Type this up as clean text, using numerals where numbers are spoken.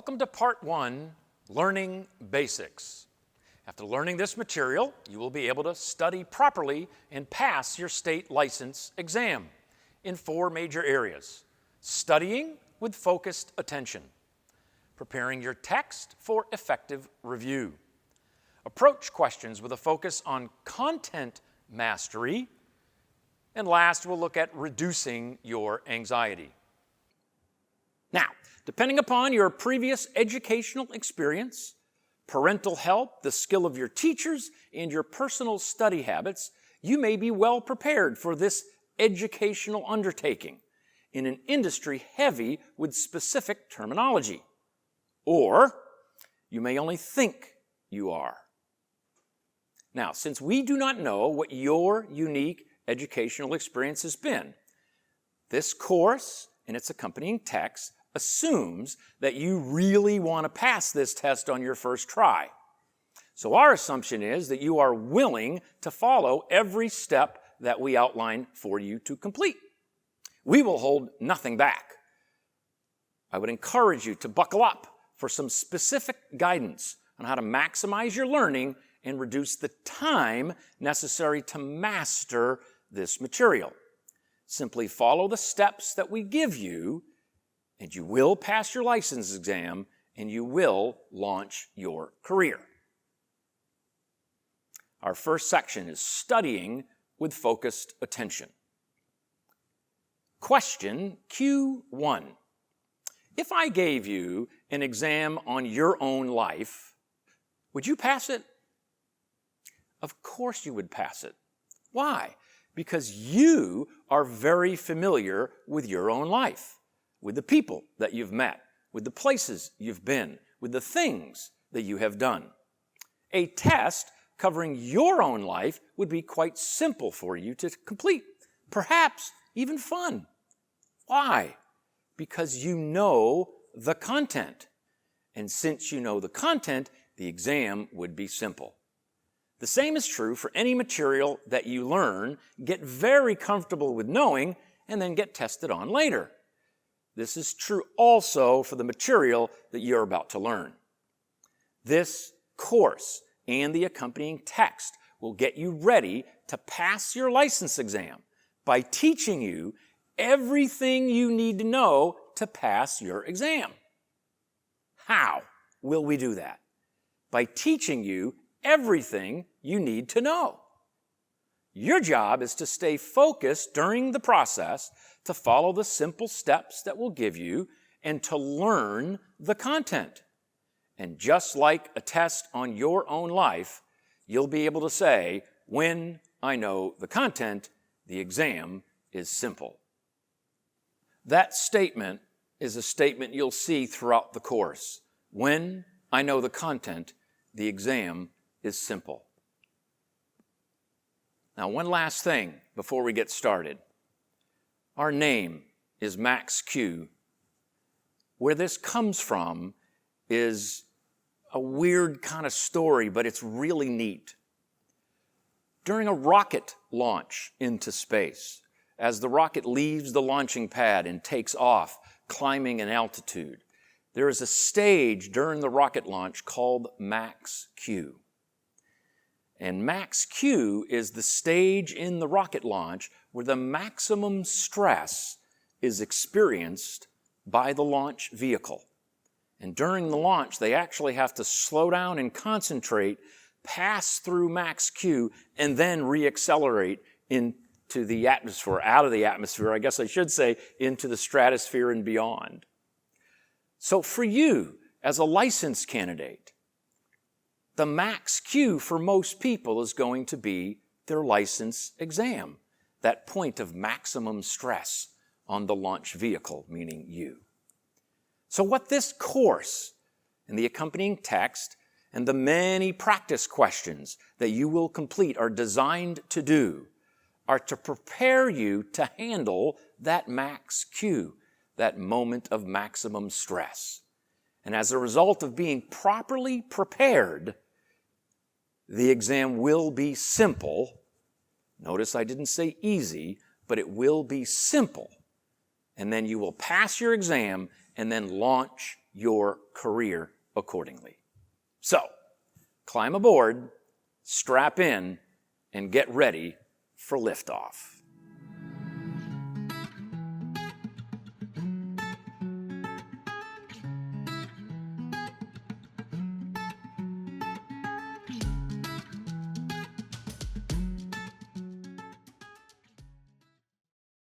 Welcome to Part 1, Learning Basics. After learning this material, you will be able to study properly and pass your state license exam in 4 major areas. Studying with focused attention, preparing your text for effective review, approach questions with a focus on content mastery, and last, we'll look at reducing your anxiety. Now, depending upon your previous educational experience, parental help, the skill of your teachers, and your personal study habits, you may be well prepared for this educational undertaking in an industry heavy with specific terminology. Or you may only think you are. Now, since we do not know what your unique educational experience has been, this course and its accompanying text assumes that you really want to pass this test on your first try. So our assumption is that you are willing to follow every step that we outline for you to complete. We will hold nothing back. I would encourage you to buckle up for some specific guidance on how to maximize your learning and reduce the time necessary to master this material. Simply follow the steps that we give you, and you will pass your license exam, and you will launch your career. Our first section is studying with focused attention. Question Q1. If I gave you an exam on your own life, would you pass it? Of course you would pass it. Why? Because you are very familiar with your own life, with the people that you've met, with the places you've been, with the things that you have done. A test covering your own life would be quite simple for you to complete, perhaps even fun. Why? Because you know the content. And since you know the content, the exam would be simple. The same is true for any material that you learn, get very comfortable with knowing, and then get tested on later. This is true also for the material that you're about to learn. This course and the accompanying text will get you ready to pass your license exam by teaching you everything you need to know to pass your exam. How will we do that? By teaching you everything you need to know. Your job is to stay focused during the process, to follow the simple steps that we'll give you, and to learn the content. And just like a test on your own life, you'll be able to say, when I know the content, the exam is simple. That statement is a statement you'll see throughout the course. When I know the content, the exam is simple. Now, one last thing before we get started. Our name is Max Q. Where this comes from is a weird kind of story, but it's really neat. During a rocket launch into space, as the rocket leaves the launching pad and takes off, climbing an altitude, there is a stage during the rocket launch called Max Q. And Max Q is the stage in the rocket launch where the maximum stress is experienced by the launch vehicle. And during the launch, they actually have to slow down and concentrate, pass through Max Q, and then reaccelerate into the atmosphere, out of the atmosphere, I guess I should say, into the stratosphere and beyond. So for you, as a license candidate, the Max Q for most people is going to be their license exam, that point of maximum stress on the launch vehicle, meaning you. So what this course and the accompanying text and the many practice questions that you will complete are designed to do are to prepare you to handle that Max Q, that moment of maximum stress. And as a result of being properly prepared, the exam will be simple. Notice I didn't say easy, but it will be simple. And then you will pass your exam and then launch your career accordingly. So, climb aboard, strap in, and get ready for liftoff.